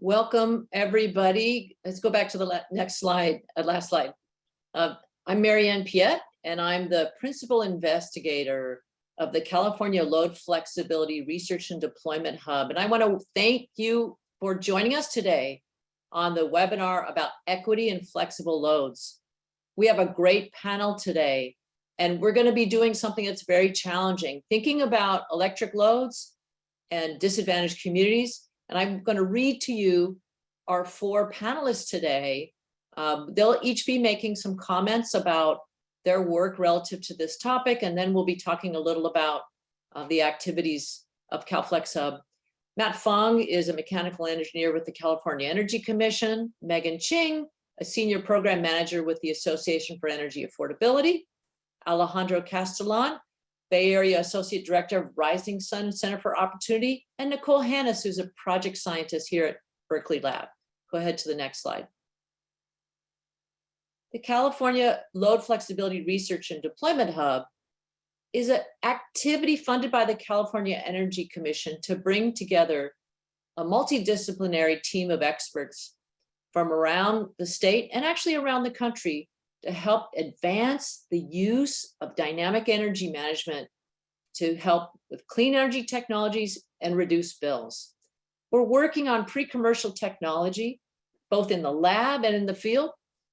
Welcome, everybody. Let's go back to the next slide, last slide. I'm Marianne Piet, and I'm the principal investigator of the California Load Flexibility Research and Deployment Hub. And I want to thank you for joining us today on the webinar about equity and flexible loads. We have a great panel today, and we're going to be doing something that's very challenging, thinking about electric loads and disadvantaged communities. And I'm going to read to you our four panelists today. They'll each be making some comments about their work relative to this topic, and then we'll be talking a little about the activities of CalFlexHub. Matt Fung is a mechanical engineer with the California Energy Commission. Megan Ching, a senior program manager with the Association for Energy Affordability. Alejandro Castellan, Bay Area Associate Director of Rising Sun Center for Opportunity, and Nicole Hannes, who's a project scientist here at Berkeley Lab. Go ahead to the next slide. The California Load Flexibility Research and Deployment Hub is an activity funded by the California Energy Commission to bring together a multidisciplinary team of experts from around the state and actually around the country to help advance the use of dynamic energy management to help with clean energy technologies and reduce bills. We're working on pre-commercial technology, both in the lab and in the field,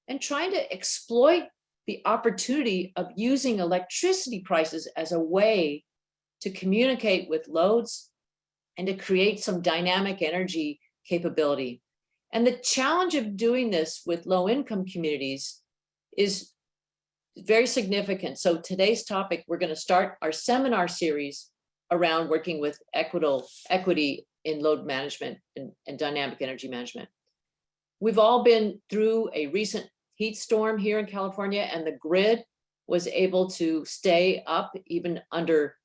and trying to exploit the opportunity of using electricity prices as a way to communicate with loads and to create some dynamic energy capability. And the challenge of doing this with low-income communities is very significant. So today's topic, we're going to start our seminar series around working with equity in load management and dynamic energy management. We've all been through a recent heat storm here in California, and the grid was able to stay up even under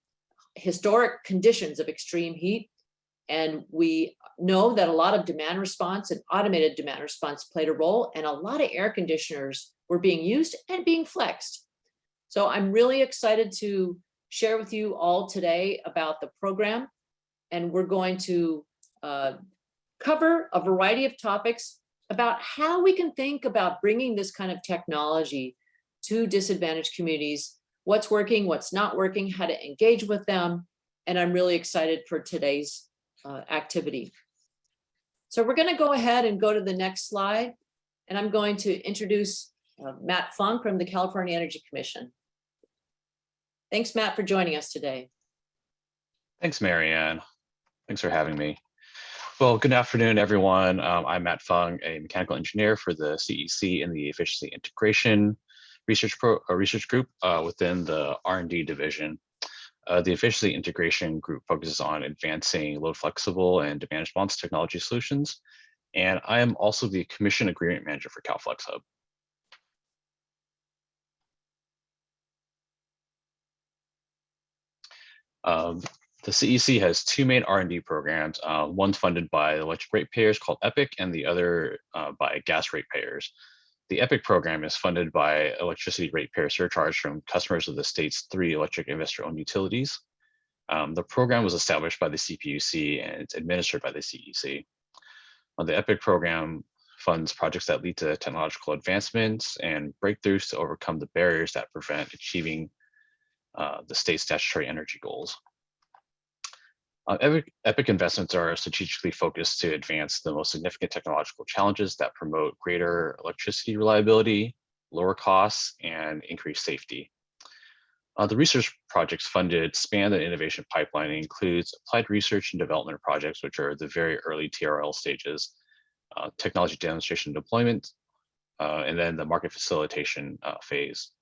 historic conditions of extreme heat. And we know that a lot of demand response and automated demand response played a role, and a lot of air conditioners were being used and being flexed. So I'm really excited to share with you all today about the program, and we're going to cover a variety of topics about how we can think about bringing this kind of technology to disadvantaged communities, what's working, what's not working, how to engage with them, and I'm really excited for today's activity. So we're going to go ahead and go to the next slide, and I'm going to introduce Matt Fung from the California Energy Commission. Thanks, Matt, for joining us today. Thanks, Marianne. Thanks for having me. Well, good afternoon, everyone. I'm Matt Fung, a mechanical engineer for the CEC in the Efficiency Integration Research Group within the R&D division. The Efficiency Integration Group focuses on advancing load flexible and demand response technology solutions. And I am also the Commission Agreement Manager for CalFlexHub. The CEC has two main R&D programs, one funded by electric ratepayers called EPIC, and the other by gas ratepayers. The EPIC program is funded by electricity ratepayer surcharge from customers of the state's 3 electric investor-owned utilities. The program was established by the CPUC and it's administered by the CEC. The EPIC program funds projects that lead to technological advancements and breakthroughs to overcome the barriers that prevent achieving the state's statutory energy goals. EPIC investments are strategically focused to advance the most significant technological challenges that promote greater electricity reliability, lower costs, and increased safety. The research projects funded span the innovation pipeline and includes applied research and development projects, which are the very early TRL stages, technology demonstration and deployment, and then the market facilitation phase.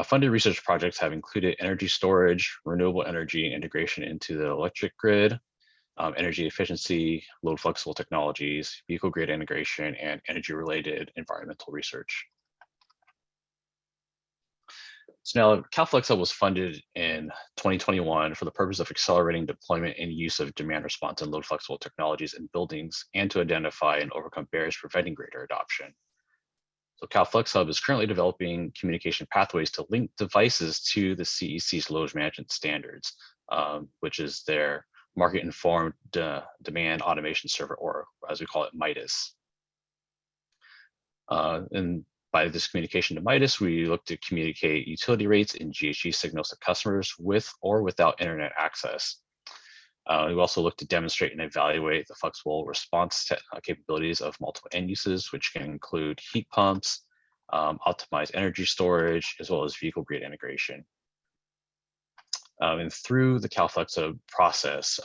Funded research projects have included energy storage, renewable energy integration into the electric grid, energy efficiency, load flexible technologies, vehicle grid integration, and energy-related environmental research. So now CalFlexHub was funded in 2021 for the purpose of accelerating deployment and use of demand response and load flexible technologies in buildings and to identify and overcome barriers preventing greater adoption. So CalFlexHub is currently developing communication pathways to link devices to the CEC's load management standards, which is their market-informed demand automation server, or as we call it, MIDAS. And by this communication to MIDAS, we look to communicate utility rates and GHG signals to customers with or without internet access. We also look to demonstrate and evaluate the flexible response capabilities of multiple end uses, which can include heat pumps, optimized energy storage, as well as vehicle grid integration. And through the CalFlexHub process,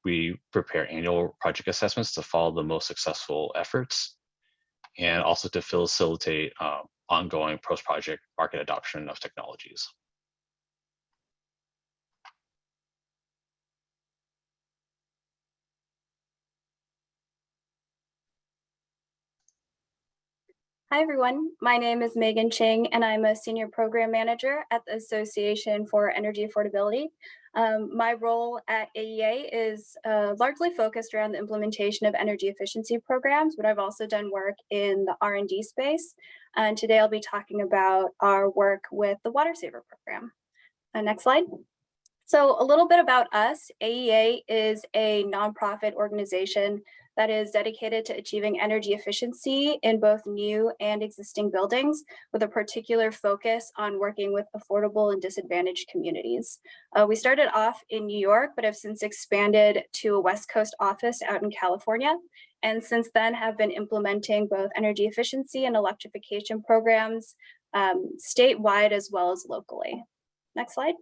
we prepare annual project assessments to follow the most successful efforts, and also to facilitate ongoing post-project market adoption of technologies. Hi, everyone. My name is Megan Ching, and I'm a Senior Program Manager at the Association for Energy Affordability. My role at AEA is largely focused around the implementation of energy efficiency programs, but I've also done work in the R&D space. And today I'll be talking about our work with the Water Saver program. Next slide. So a little bit about us. AEA is a nonprofit organization that is dedicated to achieving energy efficiency in both new and existing buildings, with a particular focus on working with affordable and disadvantaged communities. We started off in New York, but have since expanded to a West Coast office out in California, and since then have been implementing both energy efficiency and electrification programs statewide as well as locally. Next slide.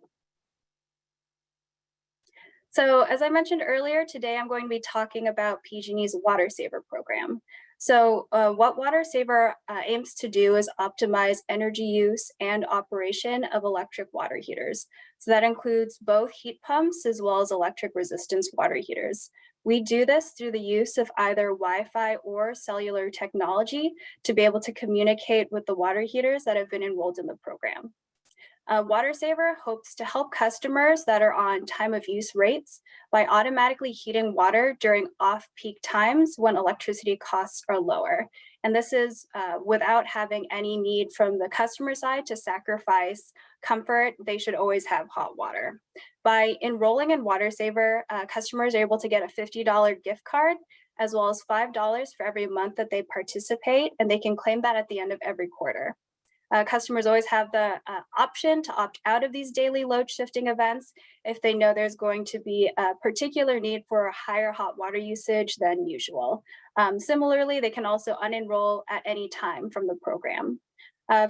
So as I mentioned earlier, today I'm going to be talking about PG&E's Water Saver program. So what Water Saver aims to do is optimize energy use and operation of electric water heaters. So that includes both heat pumps as well as electric resistance water heaters. We do this through the use of either Wi-Fi or cellular technology to be able to communicate with the water heaters that have been enrolled in the program. Water Saver hopes to help customers that are on time of use rates by automatically heating water during off-peak times when electricity costs are lower. And this is without having any need from the customer side to sacrifice comfort. They should always have hot water. By enrolling in Water Saver, customers are able to get a $50 gift card, as well as $5 for every month that they participate, and they can claim that at the end of every quarter. Customers always have the option to opt out of these daily load shifting events if they know there's going to be a particular need for a higher hot water usage than usual. Similarly, they can also unenroll at any time from the program.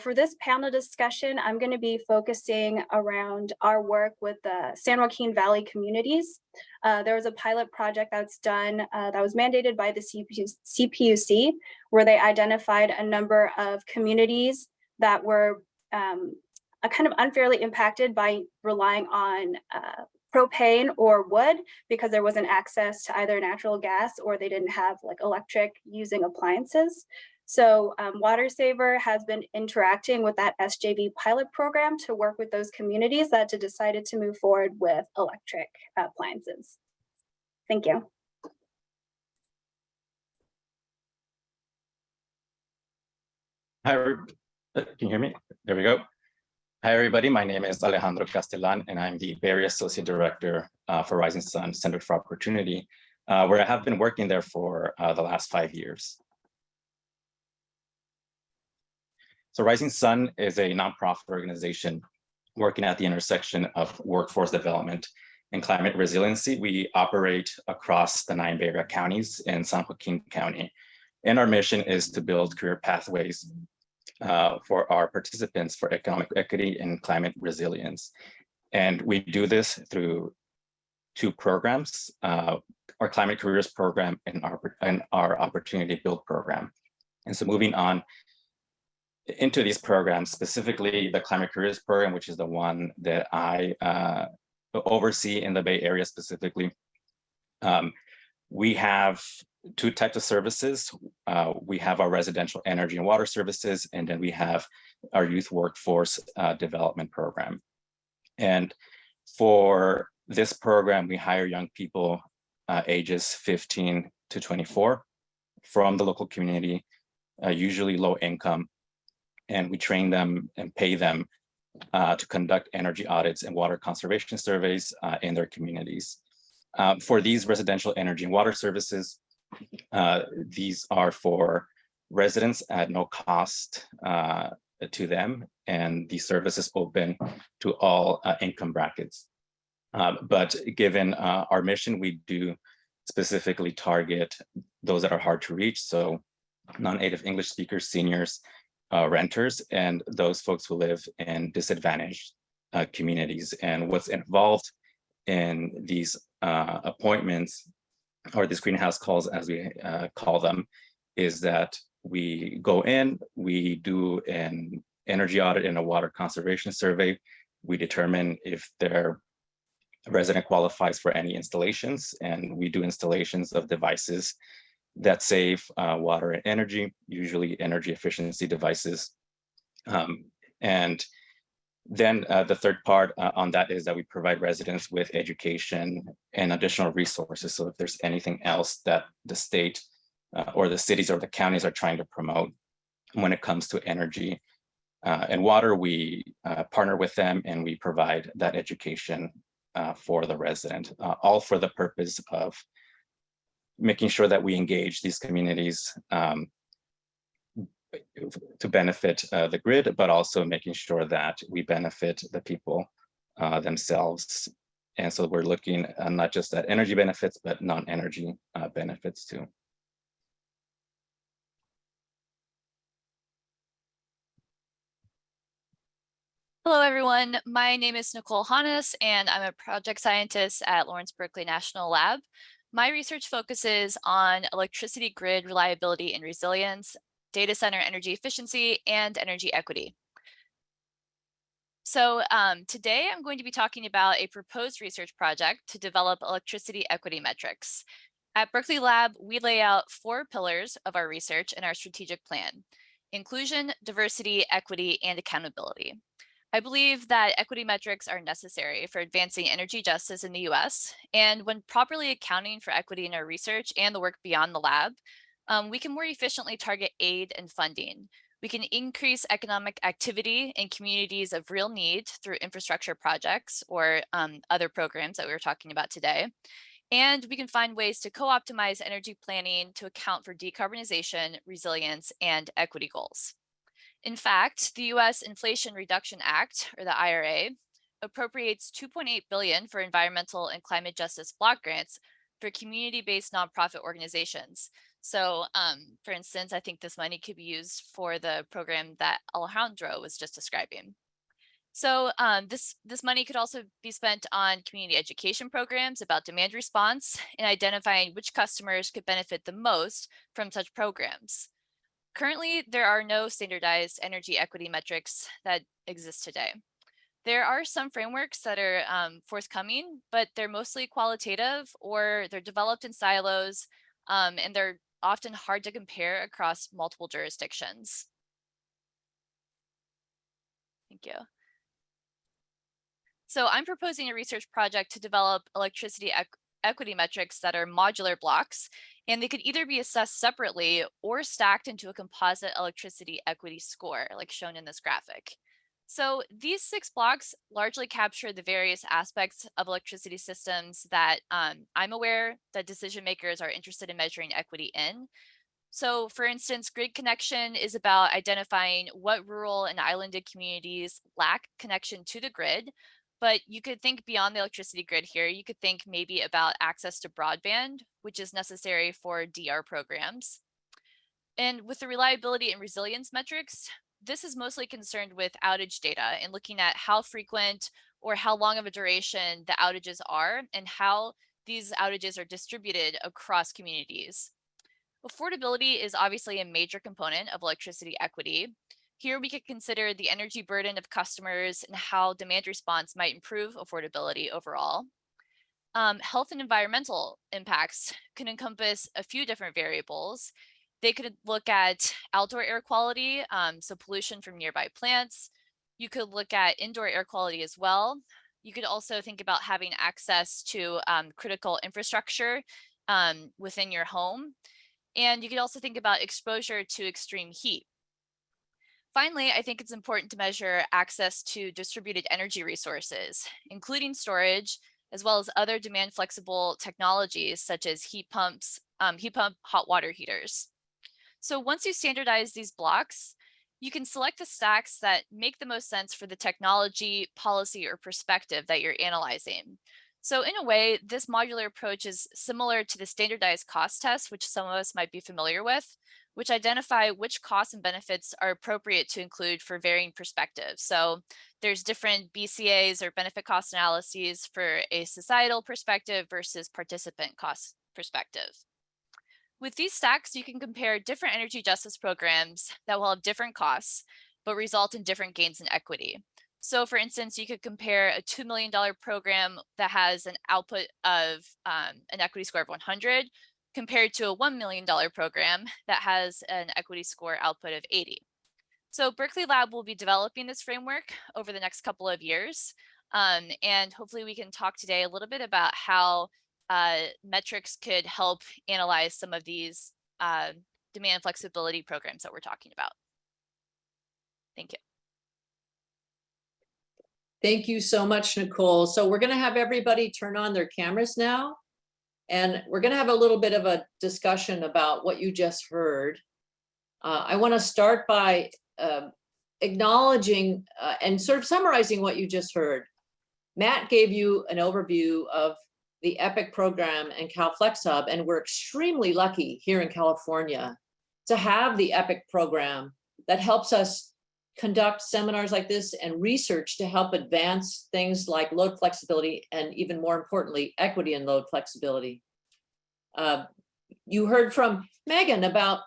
For this panel discussion, I'm going to be focusing around our work with the San Joaquin Valley communities. There was a pilot project that's done that was mandated by the CPUC, where they identified a number of communities that were kind of unfairly impacted by relying on propane or wood because there wasn't access to either natural gas or they didn't have like electric using appliances. So Water Saver has been interacting with that SJV pilot program to work with those communities that decided to move forward with electric appliances. Thank you. Hi, can you hear me? There we go. Hi, everybody. My name is Alejandro Castellan, and I'm the Bay Area Associate Director for Rising Sun Center for Opportunity, where I have been working there for the last 5 years. So Rising Sun is a nonprofit organization working at the intersection of workforce development and climate resiliency. We operate across the 9 Bay Area counties and San Joaquin County. And our mission is to build career pathways for our participants for economic equity and climate resilience. And we do this through 2 programs, our Climate Careers Program and our Opportunity Build Program. And so moving on into these programs, specifically the Climate Careers Program, which is the one that I oversee in the Bay Area specifically, we have 2 types of services. We have our residential energy and water services, and then we have our youth workforce development program. And for this program, we hire young people ages 15 to 24 from the local community, usually low income, and we train them and pay them to conduct energy audits and water conservation surveys in their communities. For these residential energy and water services, these are for residents at no cost to them, and the service is open to all income brackets. But given our mission, we do specifically target those that are hard to reach, so non-native English speakers, seniors, renters, and those folks who live in disadvantaged communities. And what's involved in these appointments, or these greenhouse calls as we call them, is that we go in, we do an energy audit and a water conservation survey. We determine if their resident qualifies for any installations, and we do installations of devices that save water and energy, usually energy efficiency devices. And then the third part on that is that we provide residents with education and additional resources. So if there's anything else that the state or the cities or the counties are trying to promote when it comes to energy and water, we partner with them and we provide that education for the resident, all for the purpose of making sure that we engage these communities to benefit the grid, but also making sure that we benefit the people themselves. And so we're looking not just at energy benefits, but non-energy benefits too. Hello, everyone. My name is Nicole Hannes, and I'm a project scientist at Lawrence Berkeley National Lab. My research focuses on electricity grid reliability and resilience, data center energy efficiency, and energy equity. So today I'm going to be talking about a proposed research project to develop electricity equity metrics. At Berkeley Lab, we lay out 4 pillars of our research in our strategic plan: inclusion, diversity, equity, and accountability. I believe that equity metrics are necessary for advancing energy justice in the US, and when properly accounting for equity in our research and the work beyond the lab, we can more efficiently target aid and funding. We can increase economic activity in communities of real need through infrastructure projects or other programs that we were talking about today. And we can find ways to co-optimize energy planning to account for decarbonization, resilience, and equity goals. In fact, the US Inflation Reduction Act, or the IRA, appropriates $2.8 billion for environmental and climate justice block grants for community-based nonprofit organizations. So, for instance, I think this money could be used for the program that Alejandro was just describing. So this money could also be spent on community education programs about demand response and identifying which customers could benefit the most from such programs. Currently, there are no standardized energy equity metrics that exist today. There are some frameworks that are forthcoming, but they're mostly qualitative or they're developed in silos, and they're often hard to compare across multiple jurisdictions. Thank you. So I'm proposing a research project to develop electricity equity metrics that are modular blocks, and they could either be assessed separately or stacked into a composite electricity equity score, like shown in this graphic. So these 6 blocks largely capture the various aspects of electricity systems that I'm aware that decision makers are interested in measuring equity in. So for instance, grid connection is about identifying what rural and islanded communities lack connection to the grid. But you could think beyond the electricity grid here. You could think maybe about access to broadband, which is necessary for DR programs. And with the reliability and resilience metrics, this is mostly concerned with outage data and looking at how frequent or how long of a duration the outages are and how these outages are distributed across communities. Affordability is obviously a major component of electricity equity. Here we could consider the energy burden of customers and how demand response might improve affordability overall. Health and environmental impacts can encompass a few different variables. They could look at outdoor air quality, so pollution from nearby plants. You could look at indoor air quality as well. You could also think about having access to critical infrastructure within your home. And you could also think about exposure to extreme heat. Finally, I think it's important to measure access to distributed energy resources, including storage, as well as other demand flexible technologies such as heat pump hot water heaters. So once you standardize these blocks, you can select the stacks that make the most sense for the technology, policy, or perspective that you're analyzing. So in a way, this modular approach is similar to the standardized cost test, which some of us might be familiar with, which identify which costs and benefits are appropriate to include for varying perspectives. So there's different BCAs or benefit cost analyses for a societal perspective versus participant cost perspective. With these stacks, you can compare different energy justice programs that will have different costs, but result in different gains in equity. So for instance, you could compare a $2 million program that has an output of an equity score of 100 compared to a $1 million program that has an equity score output of 80. So Berkeley Lab will be developing this framework over the next couple of years. And hopefully we can talk today a little bit about how metrics could help analyze some of these demand flexibility programs that we're talking about. Thank you. Thank you so much, Nicole. So we're going to have everybody turn on their cameras now, and we're going to have a little bit of a discussion about what you just heard. I want to start by acknowledging and sort of summarizing what you just heard. Matt gave you an overview of the EPIC program and CalFlexHub, and we're extremely lucky here in California to have the EPIC program that helps us conduct seminars like this and research to help advance things like load flexibility and, even more importantly, equity and load flexibility. You heard from Megan about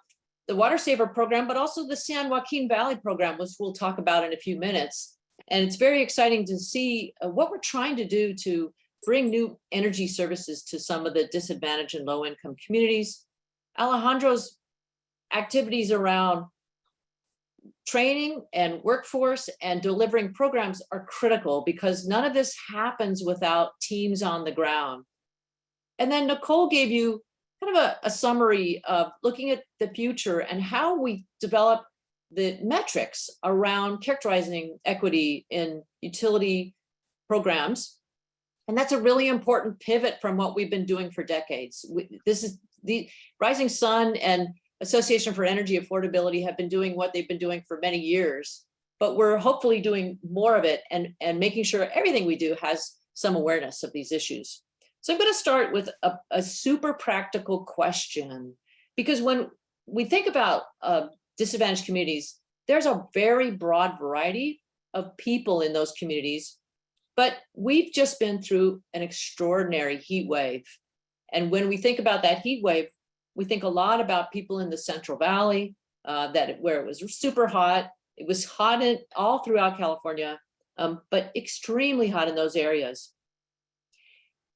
the Water Saver program, but also the San Joaquin Valley program, which we'll talk about in a few minutes. And it's very exciting to see what we're trying to do to bring new energy services to some of the disadvantaged and low-income communities. Alejandro's activities around training and workforce and delivering programs are critical because none of this happens without teams on the ground. And then Nicole gave you kind of a summary of looking at the future and how we develop the metrics around characterizing equity in utility programs. And that's a really important pivot from what we've been doing for decades. This is the Rising Sun and Association for Energy Affordability have been doing what they've been doing for many years, but we're hopefully doing more of it and making sure everything we do has some awareness of these issues. So I'm going to start with a super practical question, because when we think about disadvantaged communities, there's a very broad variety of people in those communities, but we've just been through an extraordinary heat wave. And when we think about that heat wave, we think a lot about people in the Central Valley, where it was super hot. It was hot all throughout California, but extremely hot in those areas.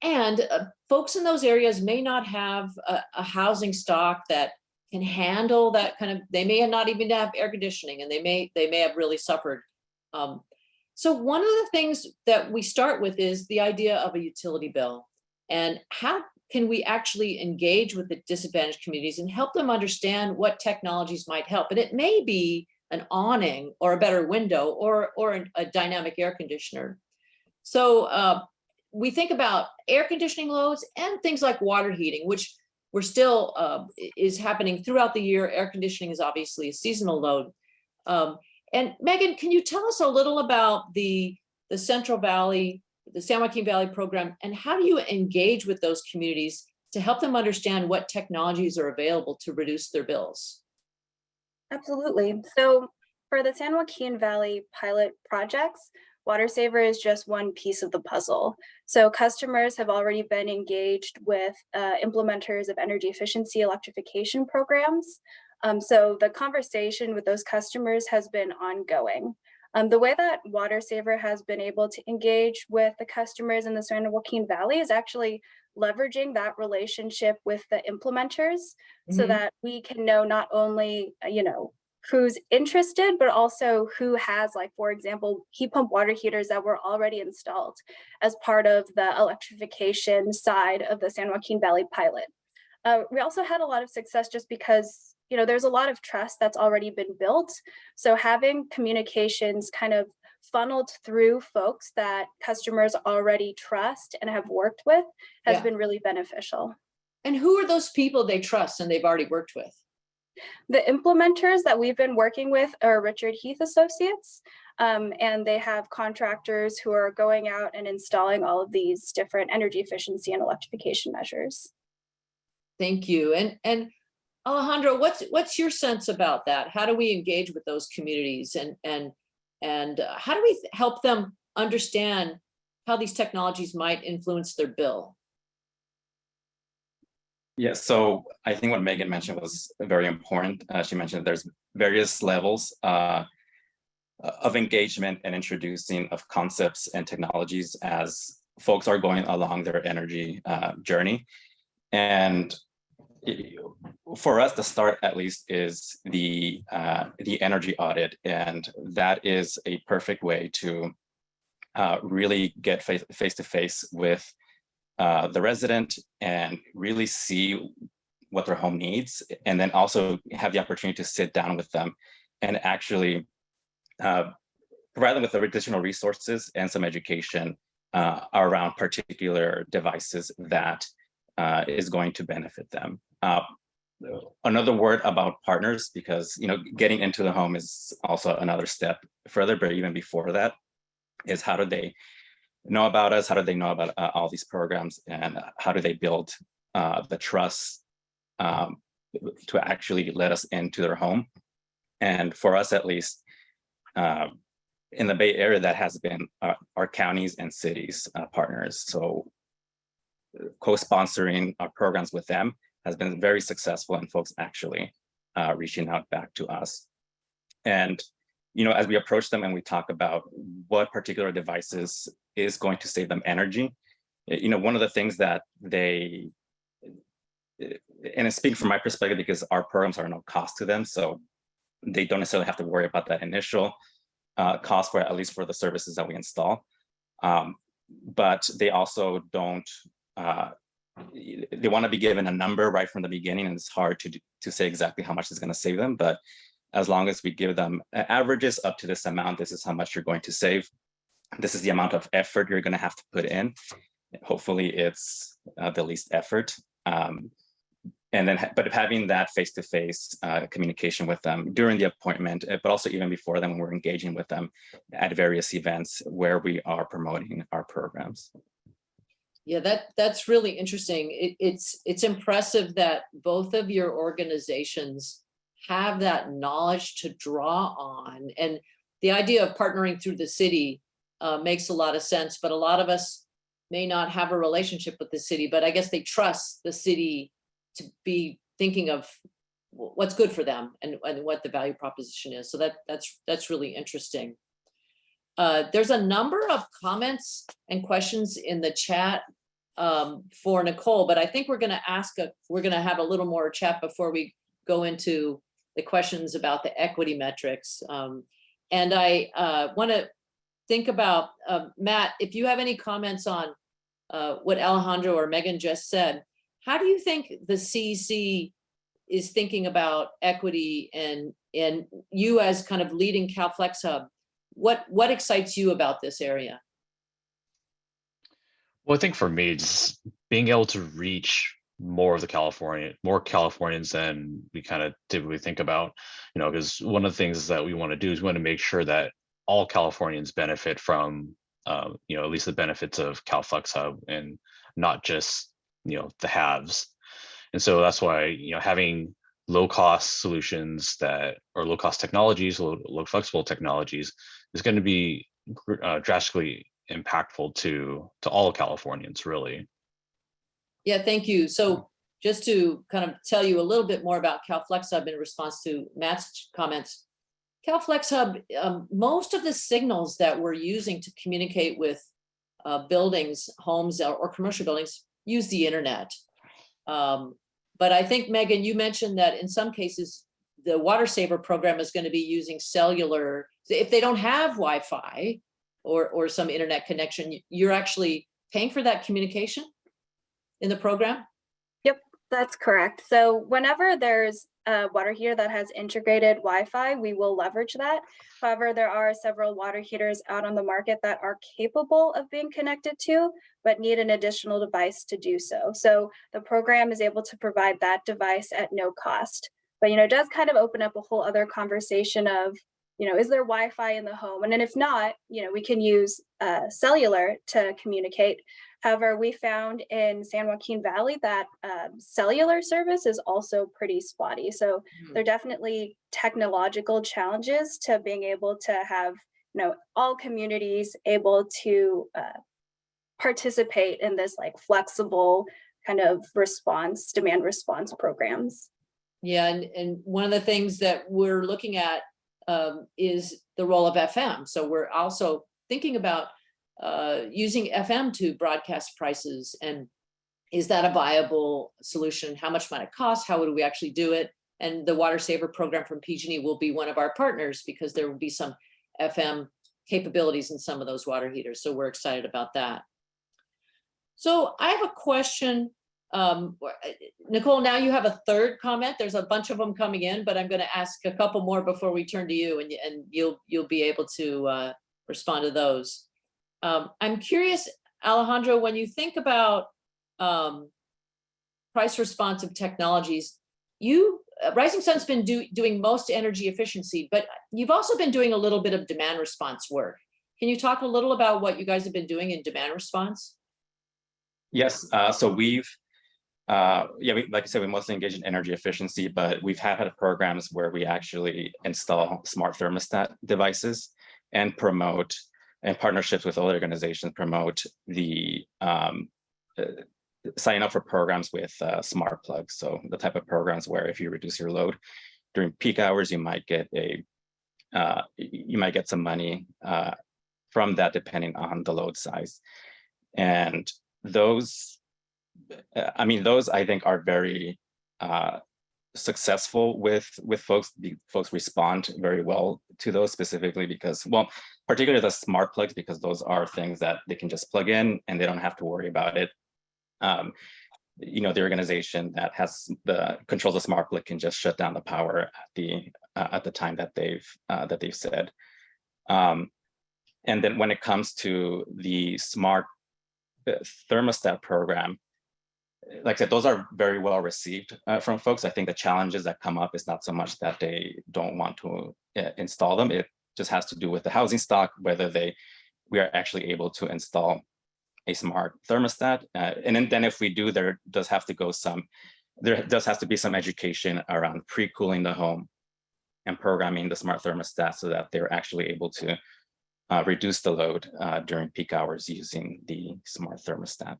And folks in those areas may not have a housing stock that can handle that kind of, they may not even have air conditioning, and they may have really suffered. So one of the things that we start with is the idea of a utility bill, and how can we actually engage with the disadvantaged communities and help them understand what technologies might help. And it may be an awning or a better window or a dynamic air conditioner. So we think about air conditioning loads and things like water heating, which we're still is happening throughout the year. Air conditioning is obviously a seasonal load. And Megan, can you tell us a little about the Central Valley, the San Joaquin Valley program, and how do you engage with those communities to help them understand what technologies are available to reduce their bills? Absolutely. So for the San Joaquin Valley pilot projects, Water Saver is just one piece of the puzzle. So customers have already been engaged with implementers of energy efficiency electrification programs. So the conversation with those customers has been ongoing. The way that Water Saver has been able to engage with the customers in the San Joaquin Valley is actually leveraging that relationship with the implementers, so that we can know not only, who's interested, but also who has, like, for example, heat pump water heaters that were already installed as part of the electrification side of the San Joaquin Valley pilot. We also had a lot of success just because there's a lot of trust that's already been built. So having communications kind of funneled through folks that customers already trust and have worked with has Yeah. been really beneficial. And who are those people they trust and they've already worked with? The implementers that we've been working with are Richard Heath Associates, and they have contractors who are going out and installing all of these different energy efficiency and electrification measures. Thank you. And Alejandro, what's your sense about that? How do we engage with those communities, and how do we help them understand how these technologies might influence their bill? Yeah, so I think what Megan mentioned was very important. She mentioned there's various levels of engagement and introducing of concepts and technologies as folks are going along their energy journey. And for us, the start at least is the energy audit, and that is a perfect way to really get face to face with the resident and really see what their home needs, and then also have the opportunity to sit down with them and actually provide them with the additional resources and some education around particular devices that is going to benefit them. Another word about partners, because getting into the home is also another step further, but even before that is how do they know about us? How do they know about all these programs, and how do they build the trust to actually let us into their home? And for us, at least, in the Bay Area, that has been our counties and cities partners. So co-sponsoring our programs with them has been very successful, and folks actually reaching out back to us. And as we approach them and we talk about what particular devices is going to save them energy, one of the things that they, and I speak from my perspective because our programs are no cost to them, so they don't necessarily have to worry about that initial cost for, at least for the services that we install. But they also don't, they want to be given a number right from the beginning, and it's hard to say exactly how much it's going to save them. But as long as we give them averages up to this amount, this is how much you're going to save. This is the amount of effort you're going to have to put in. Hopefully it's the least effort. But having that face-to-face communication with them during the appointment, but also even before then when we're engaging with them at various events where we are promoting our programs. Yeah, that's really interesting. It's impressive that both of your organizations have that knowledge to draw on, and the idea of partnering through the city makes a lot of sense. But a lot of us may not have a relationship with the city, but I guess they trust the city to be thinking of what's good for them and what the value proposition is. So that's really interesting. There's a number of comments and questions in the chat for Nicole, but I think we're going to have a little more chat before we go into the questions about the equity metrics. And I want to think about, Matt, if you have any comments on what Alejandro or Megan just said, how do you think the CEC is thinking about equity, and you as kind of leading CalFlexHub, what excites you about this area? Well, I think for me, just being able to reach more Californians than we kind of typically think about, because one of the things that we want to do is we want to make sure that all Californians benefit from, at least the benefits of CalFlexHub, and not just, the haves. And so that's why, having low cost solutions or low cost technologies, low flexible technologies is going to be drastically impactful to all Californians, really. Yeah, thank you. So just to kind of tell you a little bit more about CalFlexHub in response to Matt's comments, CalFlexHub, most of the signals that we're using to communicate with buildings, homes, or commercial buildings use the internet. But I think, Megan, you mentioned that in some cases, the Water Saver program is going to be using cellular. If they don't have Wi-Fi or some internet connection, you're actually paying for that communication in the program? Yep, that's correct. So whenever there's a water heater that has integrated Wi-Fi, we will leverage that. However, there are several water heaters out on the market that are capable of being connected to, but need an additional device to do so. So the program is able to provide that device at no cost. But, it does kind of open up a whole other conversation of, is there Wi-Fi in the home? And then if not, we can use cellular to communicate. However, we found in San Joaquin Valley that cellular service is also pretty spotty. So there are definitely technological challenges to being able to have, all communities able to participate in this like flexible kind of demand response programs. Yeah, and one of the things that we're looking at is the role of FM. So we're also thinking about using FM to broadcast prices, and is that a viable solution? How much might it cost? How would we actually do it? And the Water Saver program from PG&E will be one of our partners because there will be some FM capabilities in some of those water heaters. So we're excited about that. So I have a question. Nicole, now you have a third comment. There's a bunch of them coming in, but I'm going to ask a couple more before we turn to you, and you'll be able to respond to those. I'm curious, Alejandro, when you think about price responsive technologies, Rising Sun's been doing most energy efficiency, but you've also been doing a little bit of demand response work. Can you talk a little about what you guys have been doing in demand response? Yes, so we've, like I said, we mostly engage in energy efficiency, but we've had programs where we actually install smart thermostat devices and promote, and partnerships with other organizations promote the signing up for programs with smart plugs. So the type of programs where if you reduce your load during peak hours, you might get some money from that depending on the load size. And those I think are very successful with folks. Folks respond very well to those, specifically because, well, particularly the smart plugs, because those are things that they can just plug in and they don't have to worry about it. The organization that controls the smart plug can just shut down the power at the time that they've said. And then when it comes to the smart thermostat program, like I said, those are very well received from folks. I think the challenges that come up is not so much that they don't want to install them. It just has to do with the housing stock, whether we are actually able to install a smart thermostat. And then if we do, there does have to be some education around pre-cooling the home and programming the smart thermostat so that they're actually able to reduce the load during peak hours using the smart thermostat.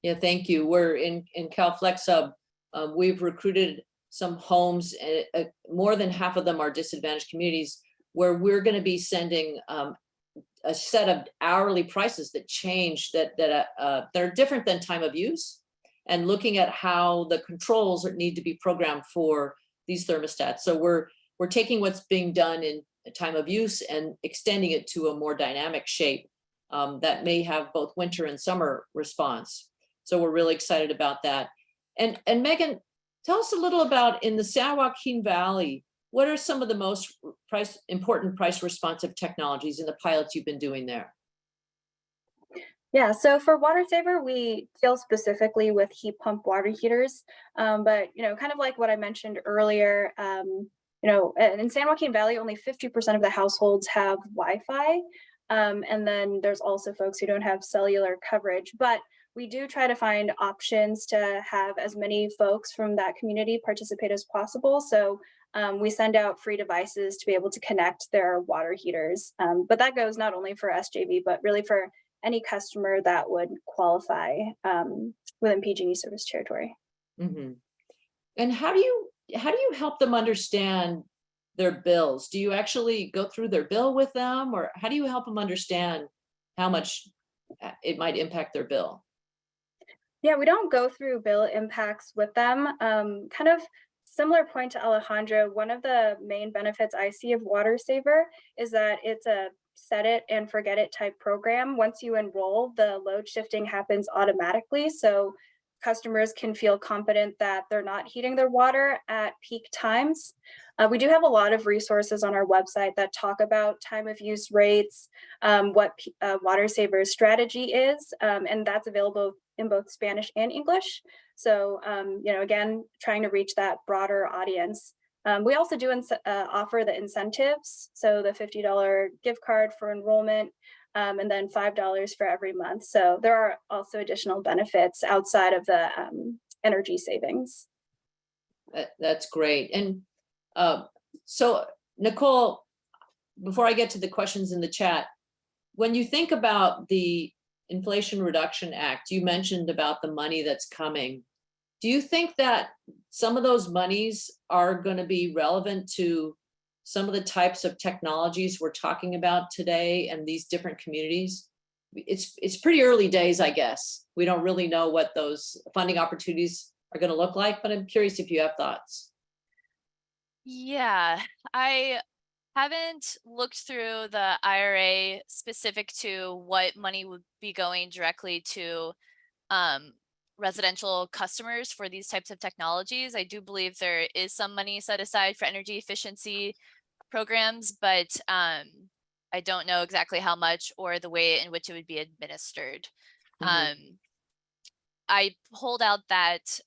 Yeah, thank you. We're in CalFlexHub. We've recruited some homes, more than half of them are disadvantaged communities, where we're going to be sending a set of hourly prices that change, that they're different than time of use, and looking at how the controls need to be programmed for these thermostats. So we're taking what's being done in time of use and extending it to a more dynamic shape that may have both winter and summer response. So we're really excited about that. And Megan, tell us a little about, in the San Joaquin Valley, what are some of the most important price responsive technologies in the pilots you've been doing there? Yeah, so for Water Saver, we deal specifically with heat pump water heaters, but kind of like what I mentioned earlier, in San Joaquin Valley, only 50% of the households have Wi-Fi, and then there's also folks who don't have cellular coverage, but we do try to find options to have as many folks from that community participate as possible. So we send out free devices to be able to connect their water heaters. But that goes not only for SJV, but really for any customer that would qualify within PG&E service territory. Mm-hmm. And how do you help them understand their bills? Do you actually go through their bill with them, or how do you help them understand how much it might impact their bill? Yeah, we don't go through bill impacts with them. Kind of similar point to Alejandro, one of the main benefits I see of Water Saver is that it's a set it and forget it type program. Once you enroll, the load shifting happens automatically. So customers can feel confident that they're not heating their water at peak times. We do have a lot of resources on our website that talk about time of use rates, what Water Saver's strategy is, and that's available in both Spanish and English. So, again, trying to reach that broader audience. We also do offer the incentives, so the $50 gift card for enrollment, and then $5 for every month. So there are also additional benefits outside of the energy savings. That's great. And so, Nicole, before I get to the questions in the chat, when you think about the Inflation Reduction Act, you mentioned about the money that's coming. Do you think that some of those monies are going to be relevant to some of the types of technologies we're talking about today and these different communities? It's pretty early days, I guess. We don't really know what those funding opportunities are going to look like, but I'm curious if you have thoughts. Yeah, I haven't looked through the IRA specific to what money would be going directly to residential customers for these types of technologies. I do believe there is some money set aside for energy efficiency programs, but I don't know exactly how much or the way in which it would be administered. I pulled out that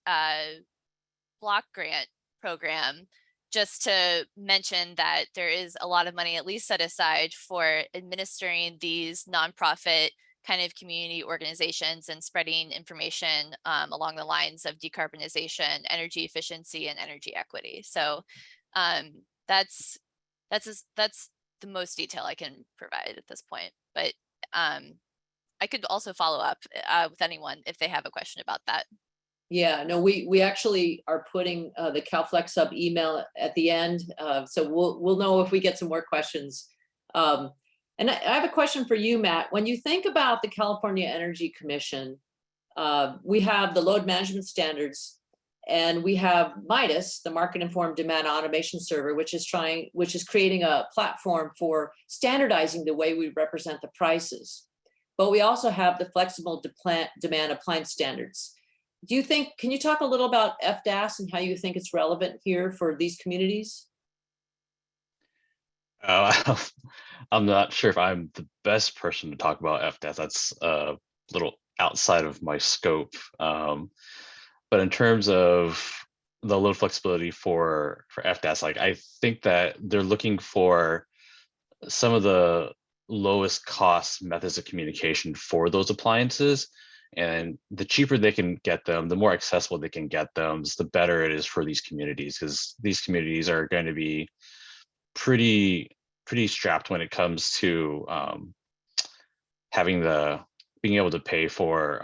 block grant program just to mention that there is a lot of money at least set aside for administering these nonprofit kind of community organizations and spreading information along the lines of decarbonization, energy efficiency, and energy equity. So that's the most detail I can provide at this point. But I could also follow up with anyone if they have a question about that. Yeah, no, we actually are putting the CalFlexHub email at the end, so we'll know if we get some more questions. And I have a question for you, Matt. When you think about the California Energy Commission, we have the load management standards, and we have MIDAS, the Market Informed Demand Automation Server, which is creating a platform for standardizing the way we represent the prices. But we also have the flexible demand appliance standards. Can you talk a little about FDAS and how you think it's relevant here for these communities? I'm not sure if I'm the best person to talk about FDAS. That's a little outside of my scope. But in terms of the load flexibility for FDAS, like I think that they're looking for some of the lowest cost methods of communication for those appliances. And the cheaper they can get them, the more accessible they can get them, the better it is for these communities, because these communities are going to be pretty strapped when it comes to being able to pay for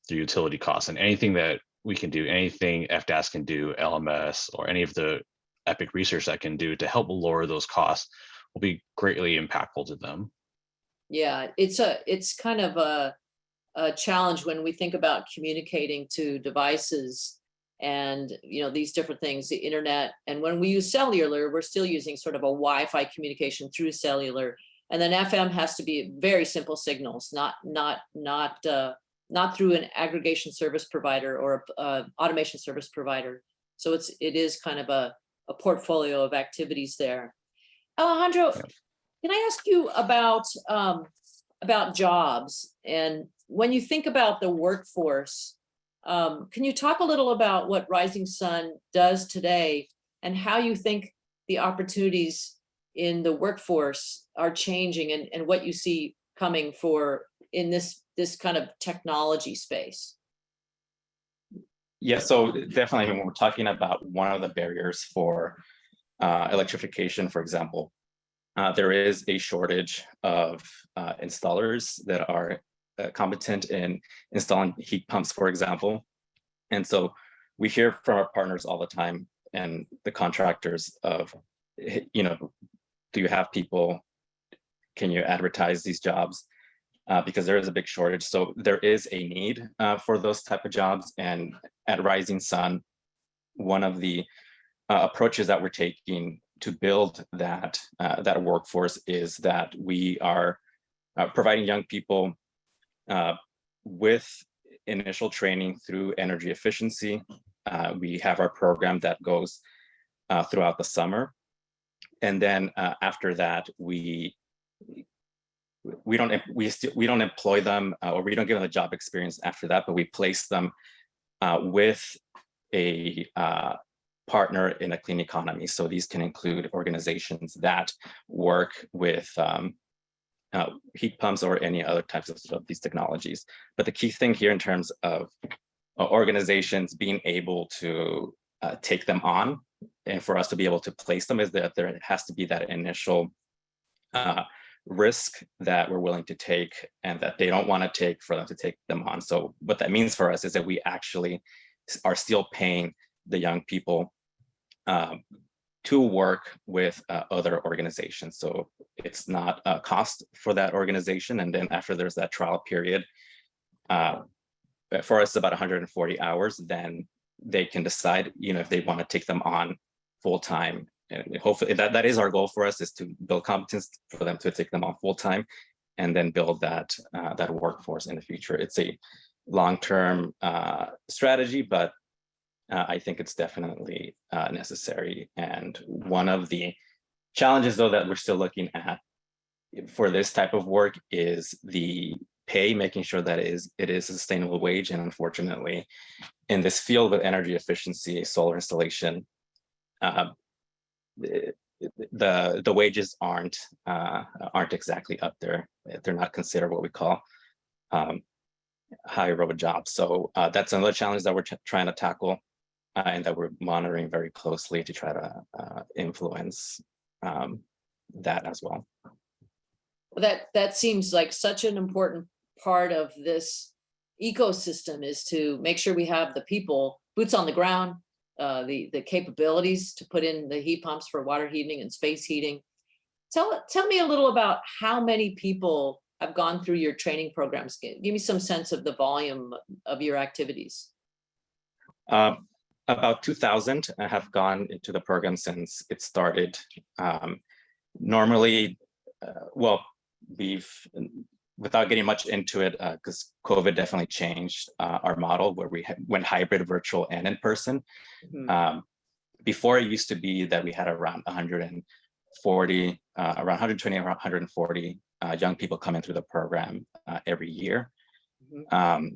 the utility costs. And anything that we can do, anything FDAS can do, LMS, or any of the EPIC research that can do to help lower those costs will be greatly impactful to them. Yeah, it's kind of a challenge when we think about communicating to devices and these different things, the internet. And when we use cellular, we're still using sort of a Wi-Fi communication through cellular. And then FM has to be very simple signals, not through an aggregation service provider or automation service provider. So it is kind of a portfolio of activities there. Alejandro, can I ask you about jobs? And when you think about the workforce, can you talk a little about what Rising Sun does today and how you think the opportunities in the workforce are changing and what you see coming in this kind of technology space? Yeah, so definitely when we're talking about one of the barriers for electrification, for example, there is a shortage of installers that are competent in installing heat pumps, for example. And so we hear from our partners all the time and the contractors of, do you have people? Can you advertise these jobs? Because there is a big shortage. So there is a need for those type of jobs. And at Rising Sun, one of the approaches that we're taking to build that workforce is that we are providing young people with initial training through energy efficiency. We have our program that goes throughout the summer. And then after that, we don't employ them, or we don't give them the job experience after that, but we place them with a partner in a clean economy. So these can include organizations that work with heat pumps or any other types of these technologies. But the key thing here in terms of organizations being able to take them on, and for us to be able to place them, is that there has to be that initial risk that we're willing to take and that they don't want to take for them to take them on. So what that means for us is that we actually are still paying the young people to work with other organizations. So it's not a cost for that organization. And then after there's that trial period, for us about 140 hours, then they can decide, if they want to take them on full time. And hopefully that is our goal for us, is to build competence for them to take them on full time, and then build that workforce in the future. It's a long-term strategy, but I think it's definitely necessary. And one of the challenges, though, that we're still looking at for this type of work is the pay, making sure that it is a sustainable wage. And unfortunately, in this field with energy efficiency, solar installation, the wages aren't exactly up there. They're not considered what we call high road jobs. So that's another challenge that we're trying to tackle, and that we're monitoring very closely to try to influence that as well. That seems like such an important part of this ecosystem, is to make sure we have the people, boots on the ground, the capabilities to put in the heat pumps for water heating and space heating. Tell me a little about how many people have gone through your training programs. Give me some sense of the volume of your activities. About 2,000 have gone into the program since it started. Normally, without getting much into it, because COVID definitely changed our model, where we went hybrid, virtual, and in person. Mm-hmm. Before, it used to be that we had around 140, around 120, around 140 young people coming through the program every year. Mm-hmm.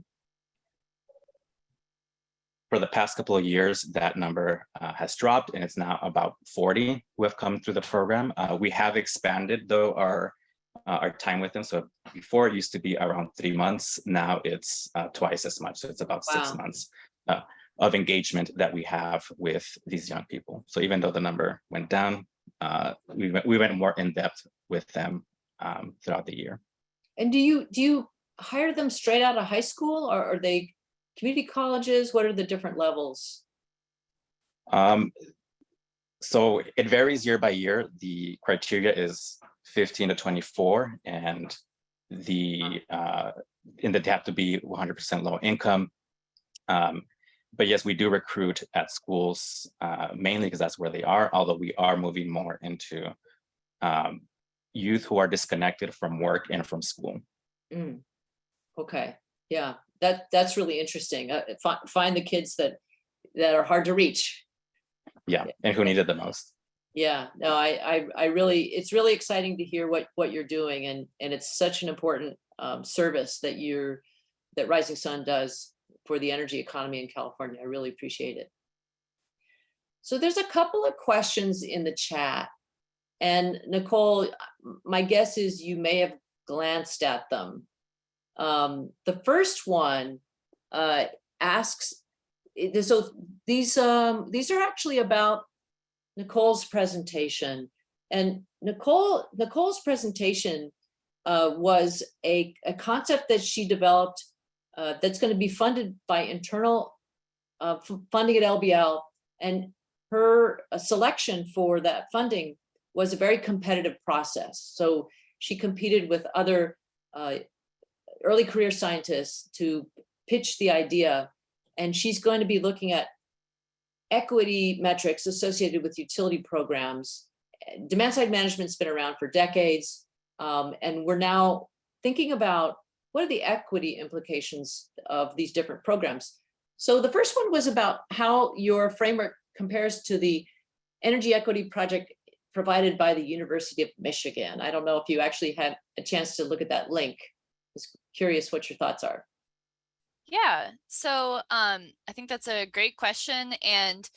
For the past couple of years, that number has dropped, and it's now about 40 who have come through the program. We have expanded, though, our time with them. So before, it used to be around 3 months. Now it's twice as much. So it's about 6 months of engagement that we have with these young people. So even though the number went down, we went more in depth with them throughout the year. And do you hire them straight out of high school, or are they community colleges? What are the different levels? So it varies year by year. The criteria is 15 to 24, and they have to be 100% low income. But yes, we do recruit at schools, mainly because that's where they are, although we are moving more into youth who are disconnected from work and from school. Mm. Okay, yeah, that's really interesting. Find the kids that are hard to reach. Yeah, and who need it the most. Yeah, no, I really, it's really exciting to hear what you're doing, and it's such an important service that Rising Sun does for the energy economy in California. I really appreciate it. So there's a couple of questions in the chat, and Nicole, my guess is you may have glanced at them. The first one asks, so these are actually about Nicole's presentation, and Nicole's presentation was a concept that she developed that's going to be funded by internal funding at LBL, and her selection for that funding was a very competitive process. So she competed with other early career scientists to pitch the idea, and she's going to be looking at equity metrics associated with utility programs. Demand side management's been around for decades, and we're now thinking about what are the equity implications of these different programs? So the first one was about how your framework compares to the energy equity project provided by the University of Michigan. I don't know if you actually had a chance to look at that link. I was curious what your thoughts are. Yeah, so I think that's a great question. And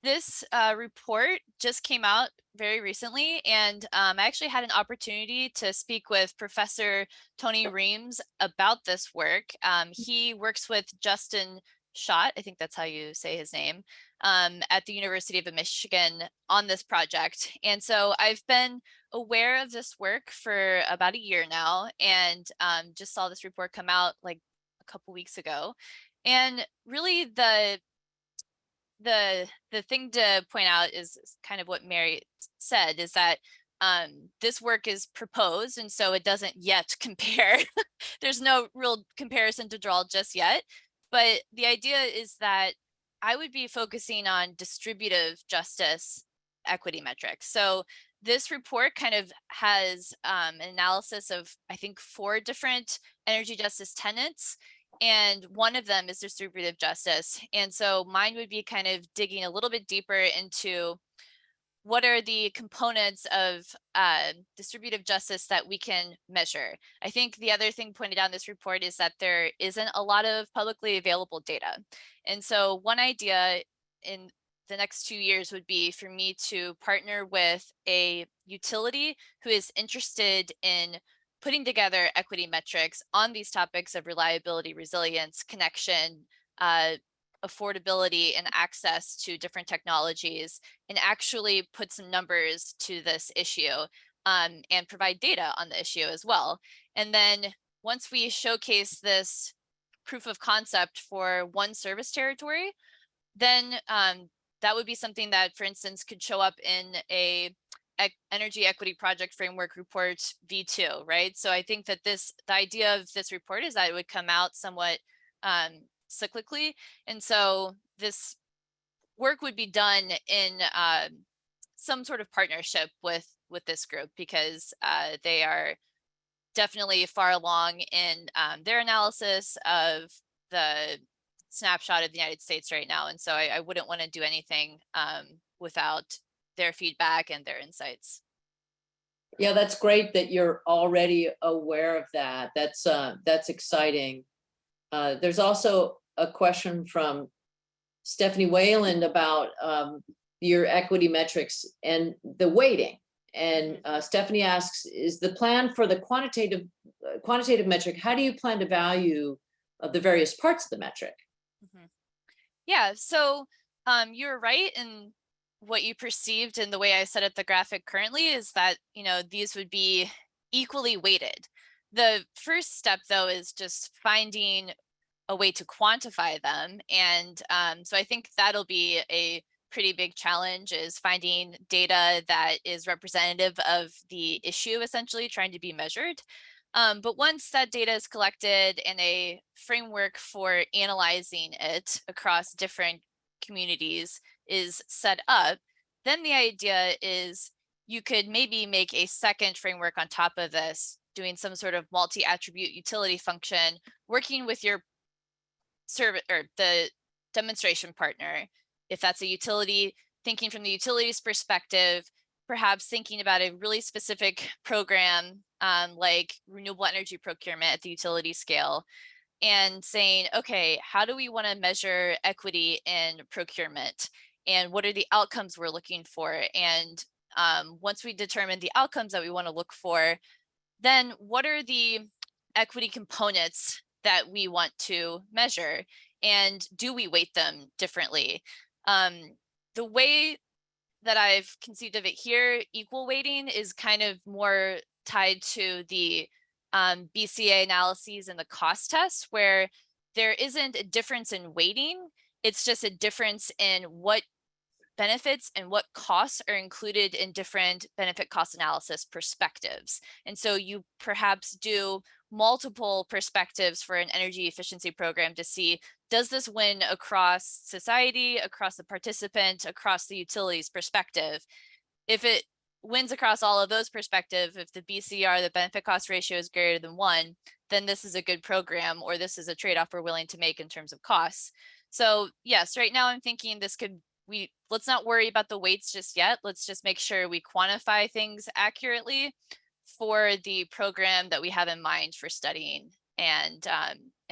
this report just came out very recently. And I actually had an opportunity to speak with Professor Tony Reams about this work. He works with Justin Schott, I think that's how you say his name, at the University of Michigan on this project. And so I've been aware of this work for about a year now, and just saw this report come out like a couple weeks ago. And really the thing to point out is kind of what Mary said, is that this work is proposed, and so it doesn't yet compare. There's no real comparison to draw just yet. But the idea is that I would be focusing on distributive justice equity metrics. So this report kind of has an analysis of, I think, 4 different energy justice tenets, and one of them is distributive justice. And so mine would be kind of digging a little bit deeper into what are the components of distributive justice that we can measure. I think the other thing pointed out in this report is that there isn't a lot of publicly available data. And so one idea in the next 2 years would be for me to partner with a utility who is interested in putting together equity metrics on these topics of reliability, resilience, connection, affordability, and access to different technologies, and actually put some numbers to this issue, and provide data on the issue as well. And then once we showcase this proof of concept for one service territory, then that would be something that, for instance, could show up in a energy equity project framework report V2, right? So I think that the idea of this report is that it would come out somewhat cyclically. And so this work would be done in some sort of partnership with this group, because they are definitely far along in their analysis of the snapshot of the United States right now. And so I wouldn't want to do anything without their feedback and their insights. Yeah, that's great that you're already aware of that. That's exciting. There's also a question from Stephanie Wayland about your equity metrics and the weighting. And Stephanie asks, is the plan for the quantitative metric, how do you plan to value the various parts of the metric? Yeah, so you're right in what you perceived, and the way I set up the graphic currently is that, these would be equally weighted. The first step, though, is just finding a way to quantify them. And so I think that'll be a pretty big challenge, is finding data that is representative of the issue, essentially trying to be measured. But once that data is collected and a framework for analyzing it across different communities is set up, then the idea is you could maybe make a second framework on top of this, doing some sort of multi-attribute utility function, working with your service or the demonstration partner. If that's a utility, thinking from the utility's perspective, perhaps thinking about a really specific program like renewable energy procurement at the utility scale, and saying, okay, how do we want to measure equity in procurement? And what are the outcomes we're looking for? And once we determine the outcomes that we want to look for, then what are the equity components that we want to measure? And do we weight them differently? The way that I've conceived of it here, equal weighting is kind of more tied to the BCA analyses and the cost test, where there isn't a difference in weighting. It's just a difference in what benefits and what costs are included in different benefit cost analysis perspectives. And so you perhaps do multiple perspectives for an energy efficiency program to see, does this win across society, across the participant, across the utilities perspective? If it wins across all of those perspectives, if the BCR, the benefit cost ratio, is greater than 1, then this is a good program, or this is a trade-off we're willing to make in terms of costs. So yes, right now I'm thinking let's not worry about the weights just yet. Let's just make sure we quantify things accurately for the program that we have in mind for studying, and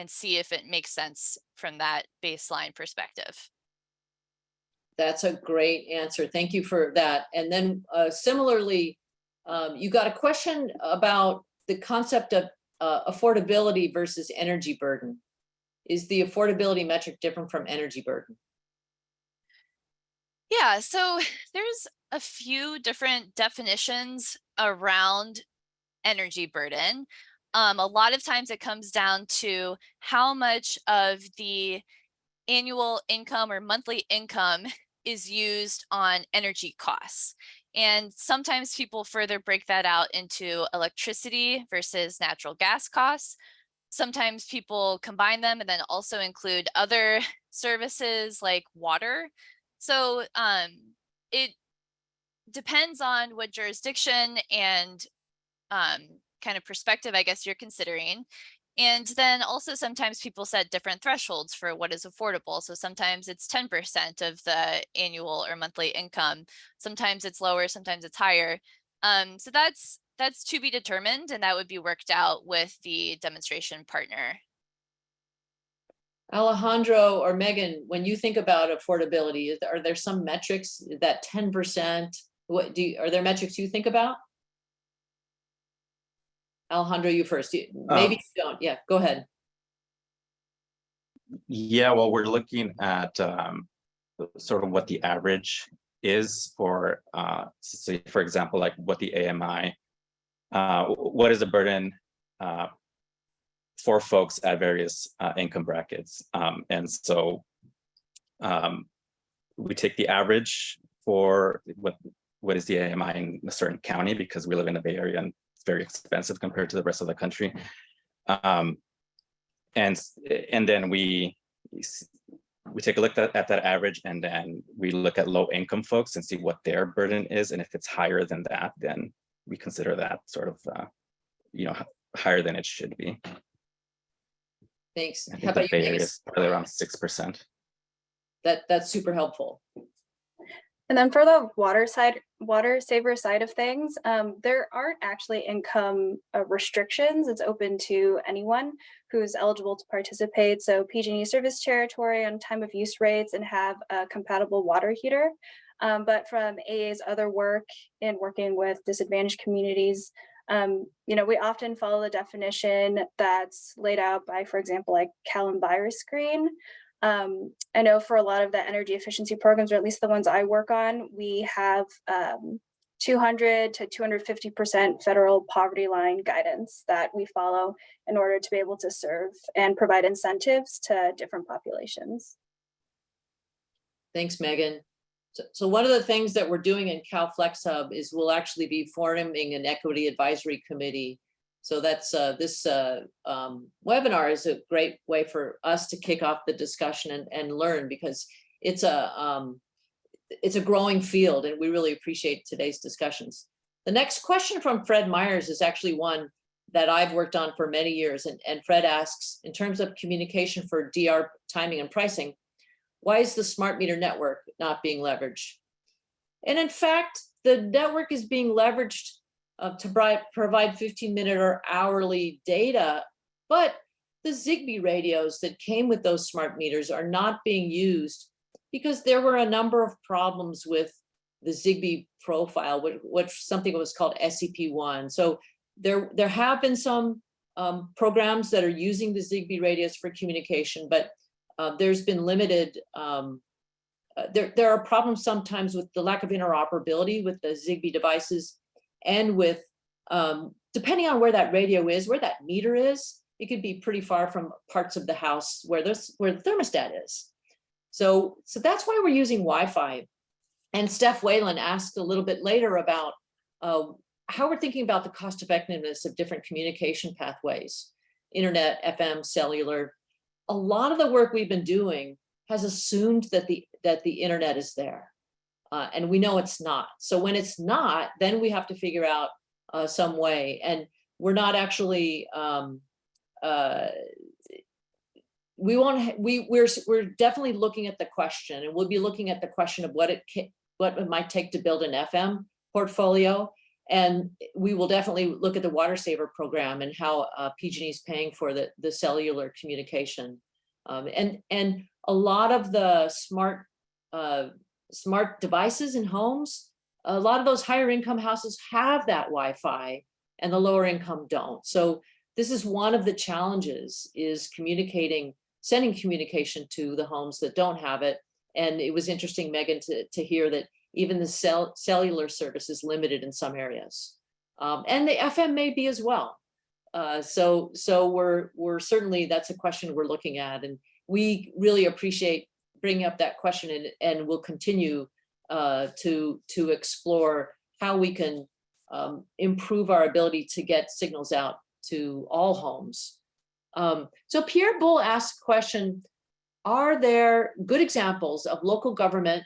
see if it makes sense from that baseline perspective. That's a great answer. Thank you for that. And then similarly, you got a question about the concept of affordability versus energy burden. Is the affordability metric different from energy burden? Yeah, so there's a few different definitions around energy burden. A lot of times it comes down to how much of the annual income or monthly income is used on energy costs. And sometimes people further break that out into electricity versus natural gas costs. Sometimes people combine them and then also include other services like water. So it depends on what jurisdiction and kind of perspective, I guess, you're considering. And then also sometimes people set different thresholds for what is affordable. So sometimes it's 10% of the annual or monthly income. Sometimes it's lower, sometimes it's higher. So that's to be determined, and that would be worked out with the demonstration partner. Alejandro or Megan, when you think about affordability, are there some metrics that 10%? Are there metrics you think about? Alejandro, you first. Maybe you don't. Yeah, go ahead. Yeah, well, we're looking at sort of what the average is for, say, for example, like what the AMI, what is the burden for folks at various income brackets. And so we take the average for what is the AMI in a certain county, because we live in the Bay Area and it's very expensive compared to the rest of the country. And then we take a look at that average, and then we look at low income folks and see what their burden is. And if it's higher than that, then we consider that sort of, higher than it should be. Thanks. I How think the about you, Bay Area Megan? is probably around 6%. That's super helpful. And then for the water saver side of things, there aren't actually income restrictions. It's open to anyone who's eligible to participate. So PG&E service territory on time of use rates and have a compatible water heater. But from AA's other work in working with disadvantaged communities, we often follow the definition that's laid out by, for example, like CalFlexHub. I know for a lot of the energy efficiency programs, or at least the ones I work on, we have 200 to 250% federal poverty line guidance that we follow in order to be able to serve and provide incentives to different populations. Thanks, Megan. So one of the things that we're doing in CalFlexHub is we'll actually be forming an equity advisory committee. So that's this webinar is a great way for us to kick off the discussion and learn, because it's a growing field, and we really appreciate today's discussions. The next question from Fred Myers is actually one that I've worked on for many years. And Fred asks, in terms of communication for DR timing and pricing, why is the smart meter network not being leveraged? And in fact, the network is being leveraged to provide 15-minute or hourly data, but the Zigbee radios that came with those smart meters are not being used because there were a number of problems with the Zigbee profile, which something was called SCP1. So there have been some programs that are using the Zigbee radios for communication, but there's been limited, there are problems sometimes with the lack of interoperability with the Zigbee devices, and with, depending on where that radio is, where that meter is, it could be pretty far from parts of the house where the thermostat is. So that's why we're using Wi-Fi. And Steph Whalen asked a little bit later about how we're thinking about the cost effectiveness of different communication pathways, internet, FM, cellular. A lot of the work we've been doing has assumed that the internet is there. And we know it's not. So when it's not, then we have to figure out some way. And we're not actually we're definitely looking at the question, and we'll be looking at the question of what it might take to build an FM portfolio. And we will definitely look at the Water Saver program and how PG&E is paying for the cellular communication. And a lot of the smart devices in homes, a lot of those higher income houses have that Wi-Fi and the lower income don't. So this is one of the challenges, is sending communication to the homes that don't have it. And it was interesting, Megan, to hear that even the cellular service is limited in some areas. And the FM may be as well. So we're certainly, that's a question we're looking at. And we really appreciate bringing up that question, and we'll continue to explore how we can improve our ability to get signals out to all homes. So Pierre Bull asked a question: are there good examples of local government,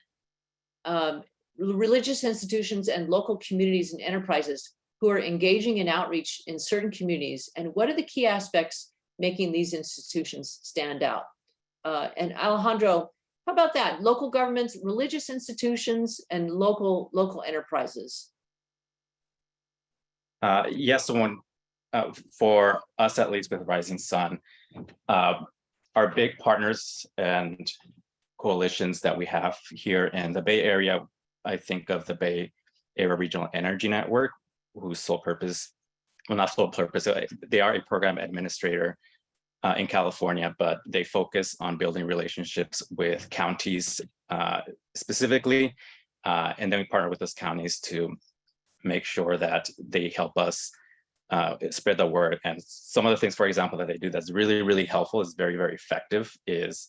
religious institutions, and local communities and enterprises who are engaging in outreach in certain communities? And what are the key aspects making these institutions stand out? And Alejandro, how about that? Local governments, religious institutions, and local enterprises. Yes, for us, at least with Rising Sun, our big partners and coalitions that we have here in the Bay Area, I think of the Bay Area Regional Energy Network, whose sole purpose, well, not sole purpose, they are a program administrator in California, but they focus on building relationships with counties specifically. And then we partner with those counties to make sure that they help us spread the word. And some of the things, for example, that they do that's really, really helpful, is very, very effective, is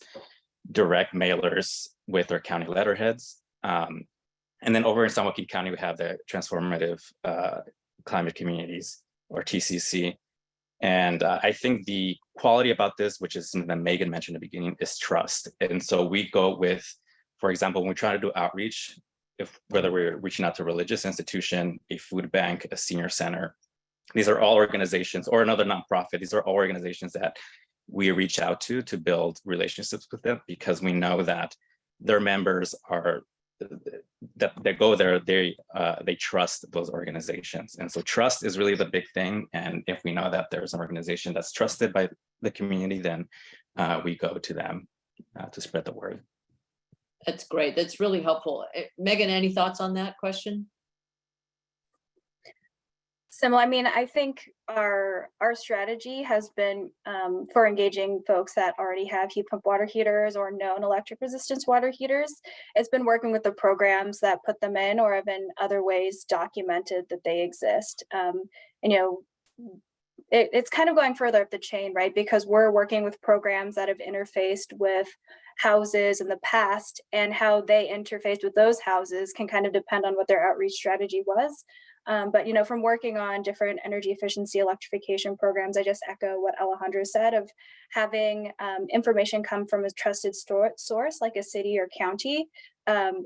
direct mailers with their county letterheads. And then over in San Joaquin County, we have the Transformative Climate Communities, or TCC. And I think the quality about this, which is something that Megan mentioned at the beginning, is trust. And so we go with, for example, when we try to do outreach, whether we're reaching out to a religious institution, a food bank, a senior center, these are all organizations, or another nonprofit, these are all organizations that we reach out to build relationships with them, because we know that their members are, that go there, they trust those organizations. And so trust is really the big thing. And if we know that there's an organization that's trusted by the community, then we go to them to spread the word. That's great. That's really helpful. Megan, any thoughts on that question? Similar. I mean, I think our strategy has been for engaging folks that already have heat pump water heaters or known electric resistance water heaters. It's been working with the programs that put them in, or have in other ways documented that they exist. And it's kind of going further up the chain, right? Because we're working with programs that have interfaced with houses in the past, and how they interface with those houses can kind of depend on what their outreach strategy was. But from working on different energy efficiency electrification programs, I just echo what Alejandro said, of having information come from a trusted source like a city or county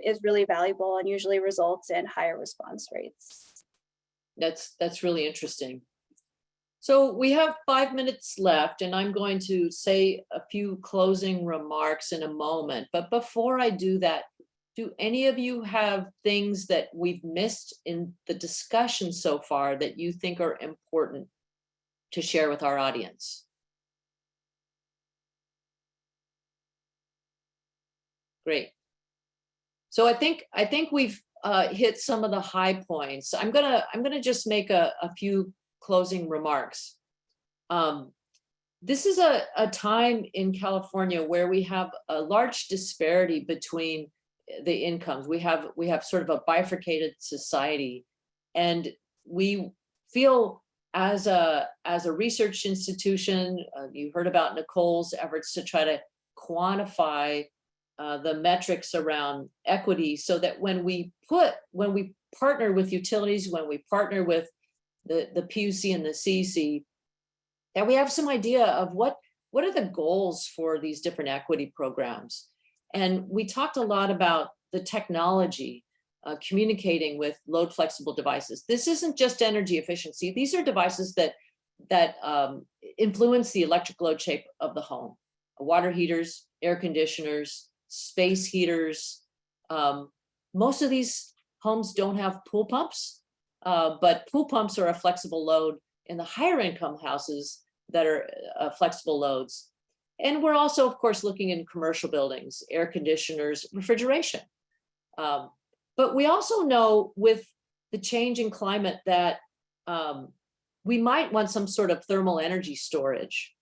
is really valuable, and usually results in higher response rates. That's really interesting. So we have 5 minutes left, and I'm going to say a few closing remarks in a moment. But before I do that, do any of you have things that we've missed in the discussion so far that you think are important to share with our audience? Great. So I think we've hit some of the high points. I'm gonna just make a few closing remarks. This is a time in California where we have a large disparity between the incomes. We have sort of a bifurcated society, and we feel as a research institution, you heard about Nicole's efforts to try to quantify the metrics around equity, so that when we partner with utilities, when we partner with the PUC and the CEC, that we have some idea of what are the goals for these different equity programs. And we talked a lot about the technology, communicating with load flexible devices. This isn't just energy efficiency. These are devices that influence the electric load shape of the home. Water heaters, air conditioners, space heaters. Most of these homes don't have pool pumps, but pool pumps are a flexible load in the higher income houses that are flexible loads. And we're also, of course, looking in commercial buildings, air conditioners, refrigeration. But we also know with the change in climate that we might want some sort of thermal energy storage.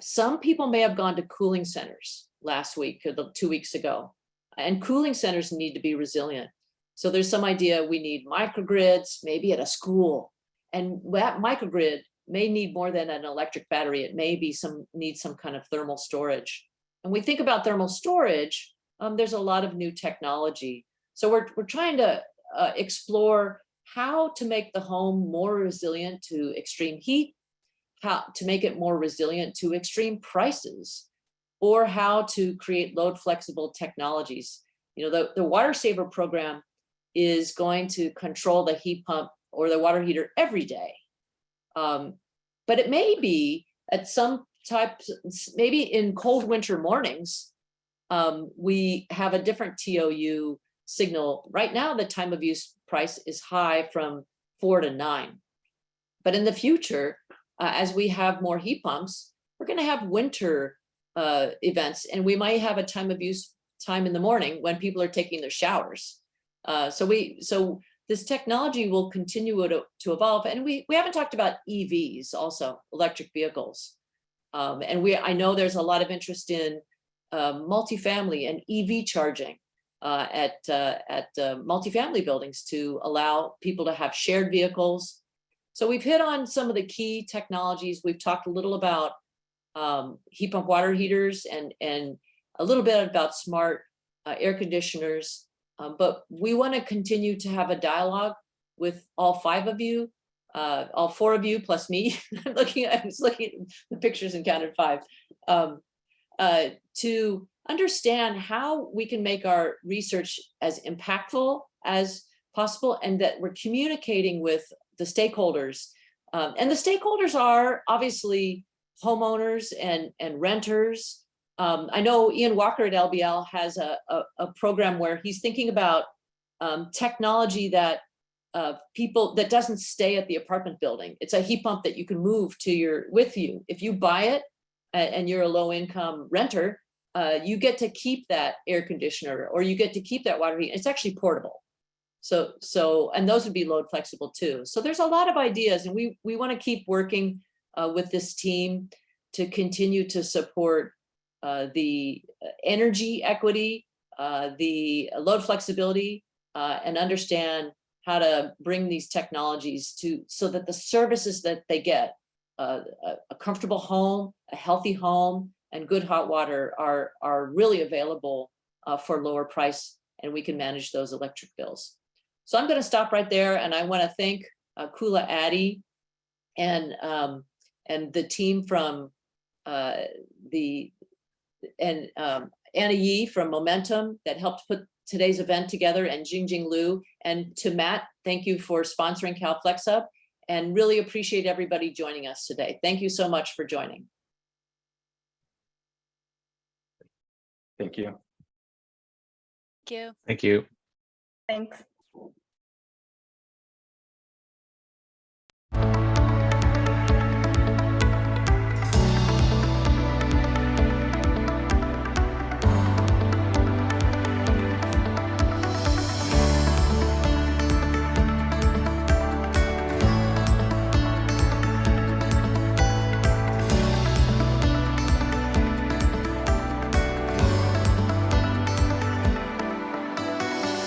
Some people may have gone to cooling centers last week or 2 weeks ago, and cooling centers need to be resilient. So there's some idea we need microgrids, maybe at a school, and that microgrid may need more than an electric battery. It may be need some kind of thermal storage. And we think about thermal storage, there's a lot of new technology. So we're trying to explore how to make the home more resilient to extreme heat, how to make it more resilient to extreme prices, or how to create load flexible technologies. You know, the Water Saver program is going to control the heat pump or the water heater every day. But it may be at some types, maybe in cold winter mornings, we have a different TOU signal. Right now, the time of use price is high from 4 to 9. But in the future, as we have more heat pumps, we're going to have winter events, and we might have a time of use time in the morning when people are taking their showers. So this technology will continue to evolve. And we haven't talked about EVs, also electric vehicles. And I know there's a lot of interest in multifamily and EV charging at multifamily buildings to allow people to have shared vehicles. So we've hit on some of the key technologies. We've talked a little about heat pump water heaters and a little bit about smart air conditioners. But we want to continue to have a dialogue with all 5 of you, all 4 of you plus me. I was looking at the pictures and counted 5, to understand how we can make our research as impactful as possible, and that we're communicating with the stakeholders. And the stakeholders are obviously homeowners and renters. I know Ian Walker at LBL has a program where he's thinking about technology that people that doesn't stay at the apartment building. It's a heat pump that you can move with you. If you buy it and you're a low income renter, you get to keep that air conditioner, or you get to keep that water heater. It's actually portable. So and those would be load flexible too. So there's a lot of ideas, and we want to keep working with this team to continue to support the energy equity, the load flexibility, and understand how to bring these technologies so that the services that they get, a comfortable home, a healthy home, and good hot water are really available for lower price, and we can manage those electric bills. So I'm going to stop right there, and I want to thank Kula Addy and the team from Anna Yi from Momentum that helped put today's event together, and Jingjing Liu. And to Matt, thank you for sponsoring CalFlexHub, and really appreciate everybody joining us today. Thank you so much for joining. Thank you. Thank you. Thank you. Thanks.